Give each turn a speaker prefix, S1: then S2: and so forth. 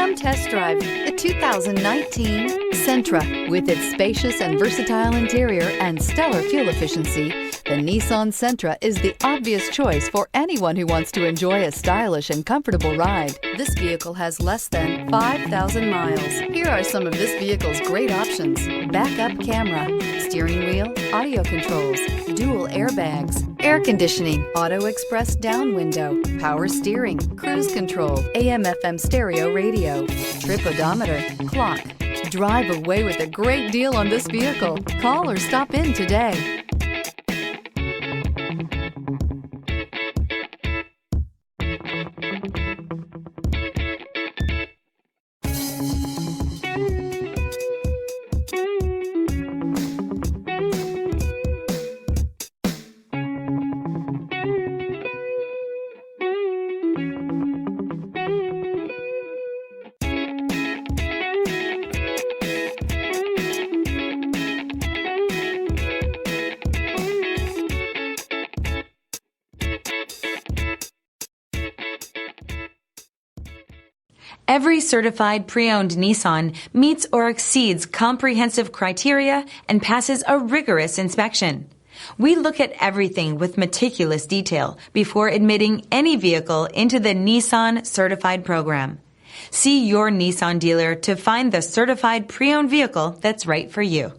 S1: Come test drive the 2019 Sentra. With its spacious and versatile interior and stellar fuel efficiency, the Nissan Sentra is the obvious choice for anyone who wants to enjoy a stylish and comfortable ride. This vehicle has less than 5,000 miles. Here are some of this vehicle's great options: backup camera, steering wheel audio controls, dual airbags, air conditioning, auto express down window, power steering, cruise control, AM/FM stereo radio, trip odometer, clock. Drive away with a great deal on this vehicle. Call or stop in today.
S2: Every certified pre-owned Nissan meets or exceeds comprehensive criteria and passes a rigorous inspection. We look at everything with meticulous detail before admitting any vehicle into the Nissan Certified Program. See your Nissan dealer to find the certified pre-owned vehicle that's right for you.